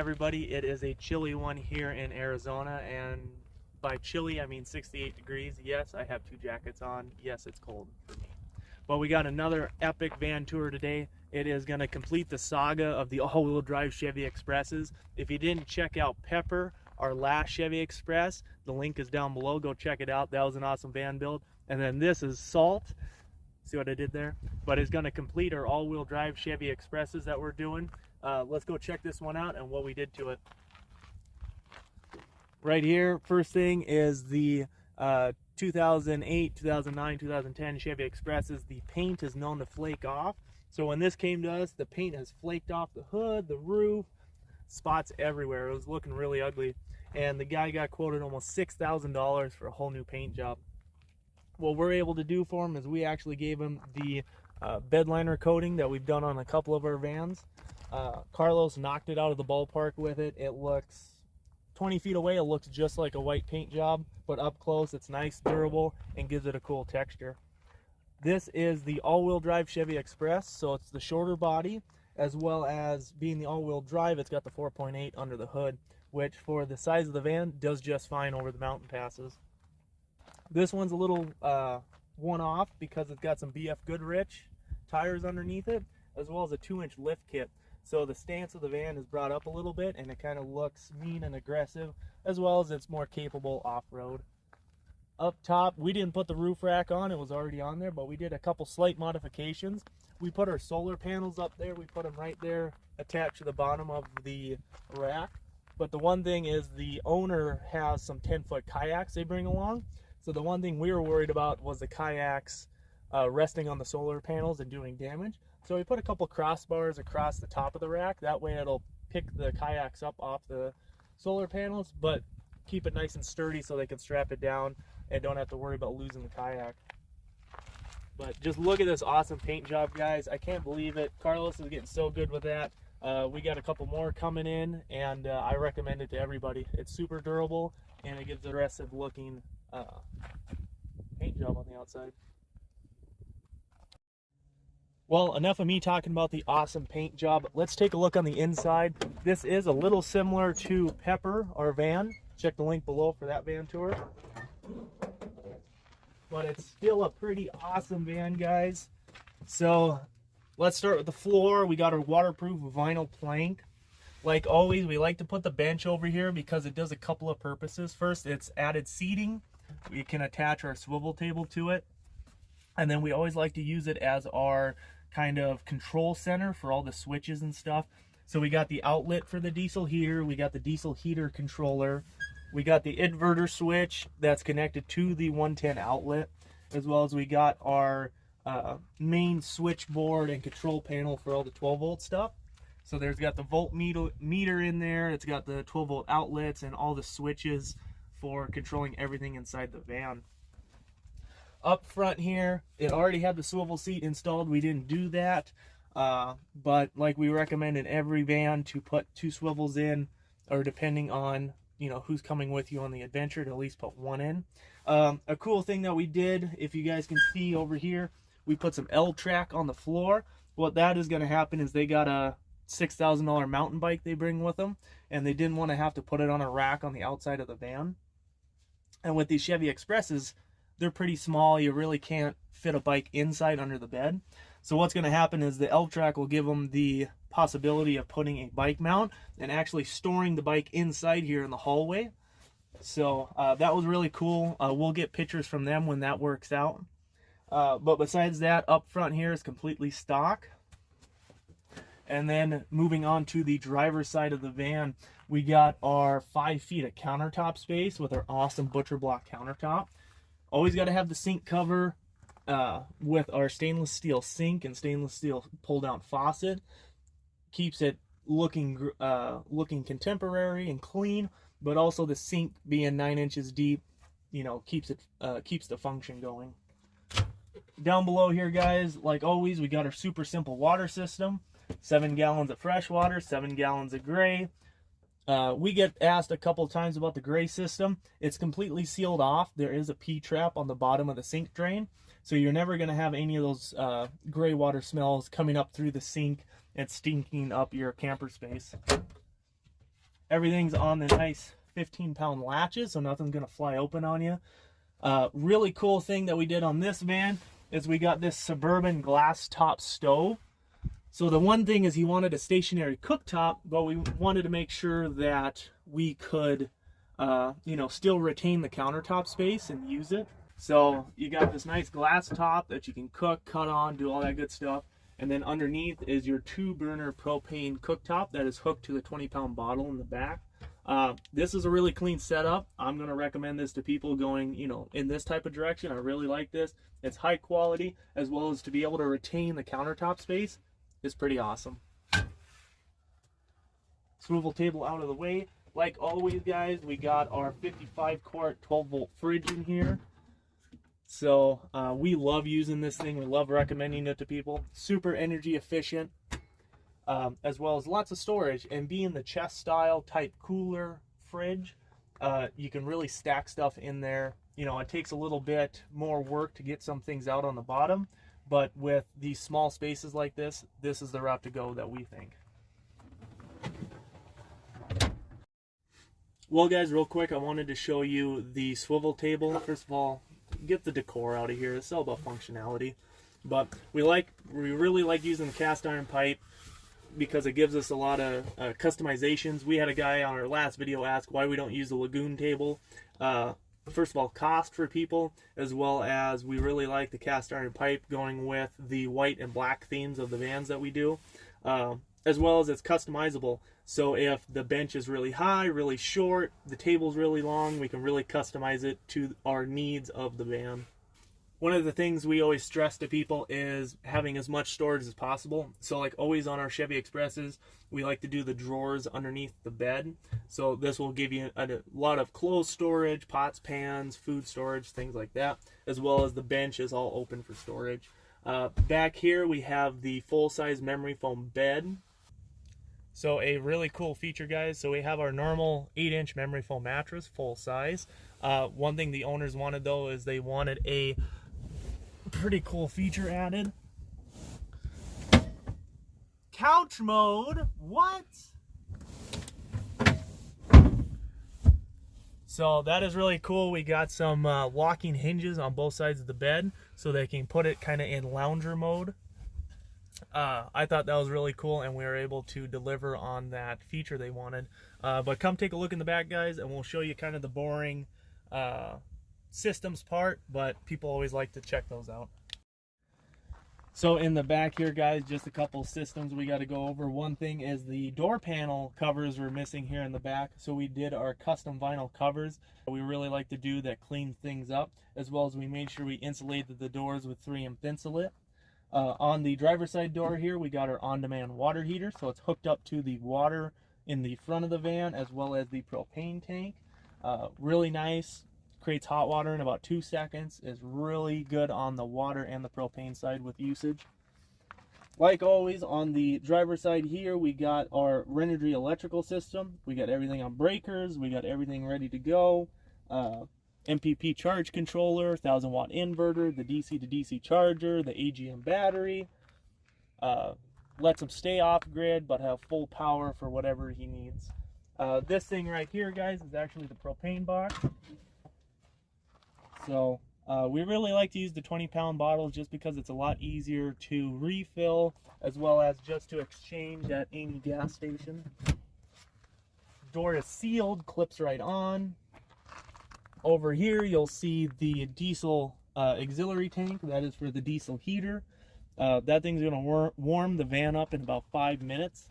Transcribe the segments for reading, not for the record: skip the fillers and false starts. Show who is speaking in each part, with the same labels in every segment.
Speaker 1: everybody. It is a chilly one here in Arizona, and by chilly I mean 68 degrees. Yes, I have two jackets on. Yes, it's cold for me. But we got another epic van tour today. It is going to complete the saga of the all-wheel drive Chevy Expresses. If you didn't check out Pepper, our last Chevy Express, the link is down below. Go check it out. That was an awesome van build. And then this is Salt. See what I did there? But it's going to complete our all-wheel drive Chevy Expresses that we're doing. Let's go check this one out and what we did to it. Right here, first thing is the 2008, 2009, 2010 Chevy Expresses. The paint is known to flake off. So when this came to us, the paint has flaked off the hood, the roof, spots everywhere. It was looking really ugly. And the guy got quoted almost $6,000 for a whole new paint job. What we're able to do for him is we actually gave him the bed liner coating that we've done on a couple of our vans. Carlos knocked it out of the ballpark with it. It looks 20 feet away, it looks just like a white paint job, but up close it's nice, durable, and gives it a cool texture. This is the all-wheel drive Chevy Express, so it's the shorter body, as well as being the all-wheel drive, it's got the 4.8 under the hood, which for the size of the van does just fine over the mountain passes. This one's a little one-off because it's got some BF Goodrich tires underneath it, as well as a 2-inch lift kit. So the stance of the van is brought up a little bit and it kind of looks mean and aggressive, as well as it's more capable off-road. Up top, we didn't put the roof rack on, it was already on there, but we did a couple slight modifications. We put our solar panels up there, we put them right there attached to the bottom of the rack. But the one thing is the owner has some 10-foot kayaks they bring along. So the one thing we were worried about was the kayaks resting on the solar panels and doing damage. So we put a couple crossbars across the top of the rack. That way it'll pick the kayaks up off the solar panels, but keep it nice and sturdy so they can strap it down and don't have to worry about losing the kayak. But just look at this awesome paint job, guys. I can't believe it. Carlos is getting so good with that. We got a couple more coming in, and I recommend it to everybody. It's super durable, and it gives an aggressive looking paint job on the outside. Well, enough of me talking about the awesome paint job. Let's take a look on the inside. This is a little similar to Pepper, our van. Check the link below for that van tour. But it's still a pretty awesome van, guys. So let's start with the floor. We got our waterproof vinyl plank. Like always, we like to put the bench over here because it does a couple of purposes. First, it's added seating. We can attach our swivel table to it. And then we always like to use it as our kind of control center for all the switches and stuff. So we got the outlet for the diesel heater, we got the diesel heater controller, we got the inverter switch that's connected to the 110 outlet, as well as we got our main switchboard and control panel for all the 12-volt stuff. So there's got the volt meter in there, it's got the 12-volt outlets and all the switches for controlling everything inside the van. Up front here, it already had the swivel seat installed. We didn't do that, but like we recommend in every van to put 2 swivels in, or depending on who's coming with you on the adventure, to at least put 1 in. A cool thing that we did, if you guys can see over here, we put some L-track on the floor. What that is going to happen is they got a $6,000 mountain bike they bring with them, and they didn't want to have to put it on a rack on the outside of the van. And with these Chevy Expresses, they're pretty small. You really can't fit a bike inside under the bed. So what's going to happen is the L-track will give them the possibility of putting a bike mount and actually storing the bike inside here in the hallway. So that was really cool. We'll get pictures from them when that works out. But besides that, up front here is completely stock. And then moving on to the driver's side of the van, we got our 5 feet of countertop space with our awesome butcher block countertop. Always got to have the sink cover with our stainless steel sink and stainless steel pull-down faucet. Keeps it looking contemporary and clean, but also the sink being 9 inches deep, keeps the function going. Down below here, guys, like always, we got our super simple water system. 7 gallons of fresh water, 7 gallons of gray. We get asked a couple of times about the gray system. It's completely sealed off. There is a P-trap on the bottom of the sink drain, so you're never going to have any of those gray water smells coming up through the sink and stinking up your camper space. Everything's on the nice 15-pound latches, so nothing's gonna fly open on you. Really cool thing that we did on this van is we got this Suburban glass top stove. So the one thing is he wanted a stationary cooktop, but we wanted to make sure that we could, you know, still retain the countertop space and use it. So you got this nice glass top that you can cook, cut on, do all that good stuff. And then underneath is your 2-burner propane cooktop that is hooked to the 20-pound bottle in the back. This is a really clean setup. I'm going to recommend this to people going, you know, in this type of direction. I really like this. It's high quality, as well as to be able to retain the countertop space is pretty awesome. Swivel table out of the way. Like always, guys, we got our 55-quart 12-volt fridge in here. So we love using this thing. We love recommending it to people. Super energy efficient, as well as lots of storage. And being the chest style type cooler fridge, you can really stack stuff in there. You know, it takes a little bit more work to get some things out on the bottom, but with these small spaces like this, this is the route to go that we think. Well, guys, real quick, I wanted to show you the swivel table. First of all, get the decor out of here. It's all about functionality, but we really like using the cast iron pipe because it gives us a lot of customizations. We had a guy on our last video ask why we don't use the lagoon table. First of all, cost for people, as well as we really like the cast iron pipe going with the white and black themes of the vans that we do, as well as it's customizable. So if the bench is really high, really short, the table's really long, we can really customize it to our needs of the van. One of the things we always stress to people is having as much storage as possible. So like always on our Chevy Expresses, we like to do the drawers underneath the bed. So this will give you a lot of clothes storage, pots, pans, food storage, things like that, as well as the bench is all open for storage. Back here we have the full-size memory foam bed. So a really cool feature, guys. So we have our normal 8-inch memory foam mattress, full size. One thing the owners wanted though is they wanted a pretty cool feature added. Couch mode? What? So that is really cool. We got some locking hinges on both sides of the bed so they can put it kind of in lounger mode. I thought that was really cool, and we were able to deliver on that feature they wanted. But come take a look in the back, guys, and we'll show you kind of the boring systems part, but people always like to check those out. So in the back here, guys, just a couple systems we got to go over. One thing is the door panel covers were missing here in the back, so we did our custom vinyl covers. We really like to do that clean things up, as well as we made sure we insulated the doors with 3M Thinsulate. On the driver's side door here, we got our on-demand water heater, so it's hooked up to the water in the front of the van as well as the propane tank. Really nice, creates hot water in about 2 seconds, is really good on the water and the propane side with usage. Like always, on the driver's side here, we got our Renogy electrical system. We got everything on breakers, we got everything ready to go. MPP charge controller, 1000-watt inverter, the DC to DC charger, the AGM battery. Lets him stay off grid but have full power for whatever he needs. This thing right here, guys, is actually the propane box. So we really like to use the 20-pound bottles just because it's a lot easier to refill as well as just to exchange at any gas station. Door is sealed, clips right on. Over here you'll see the diesel auxiliary tank. That is for the diesel heater. That thing's going to warm the van up in about 5 minutes.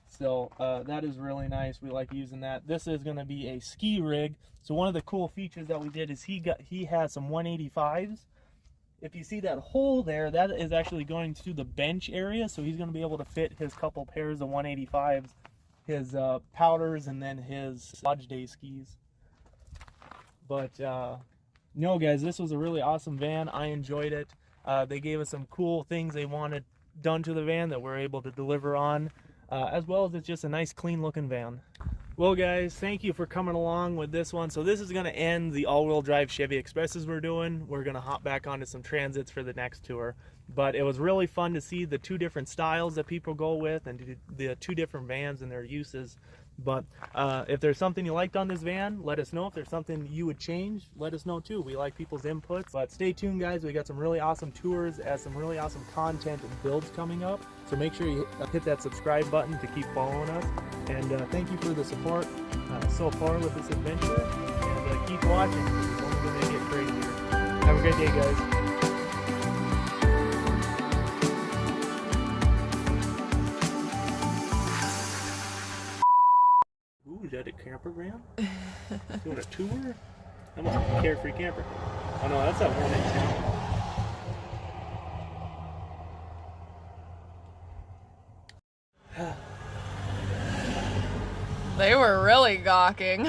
Speaker 1: So that is really nice. We like using that. This is going to be a ski rig. So one of the cool features that we did is he has some 185s. If you see that hole there, that is actually going to the bench area. So he's going to be able to fit his couple pairs of 185s, his powders, and then his Lodge Day skis. But no, guys, this was a really awesome van. I enjoyed it. They gave us some cool things they wanted done to the van that we're able to deliver on, as well as it's just a nice, clean looking van. Well, guys, thank you for coming along with this one. So this is going to end the all-wheel drive Chevy Expresses we're doing. We're going to hop back onto some Transits for the next tour. But it was really fun to see the 2 different styles that people go with and the 2 different vans and their uses. But if there's something you liked on this van, let us know. If there's something you would change, let us know too. We like people's inputs. But stay tuned, guys. We got some really awesome tours and some really awesome content and builds coming up. So make sure you hit that subscribe button to keep following us. And thank you for the support so far with this adventure. And keep watching. It's only going to get crazier. Have a great day, guys. Ooh, is that a camper van? Doing a tour? That must be a Carefree Camper. Oh no, that's that one in town.
Speaker 2: They were really gawking.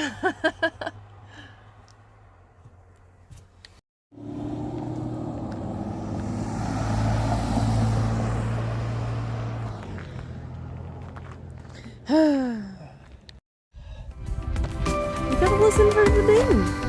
Speaker 2: You gotta listen for the thing.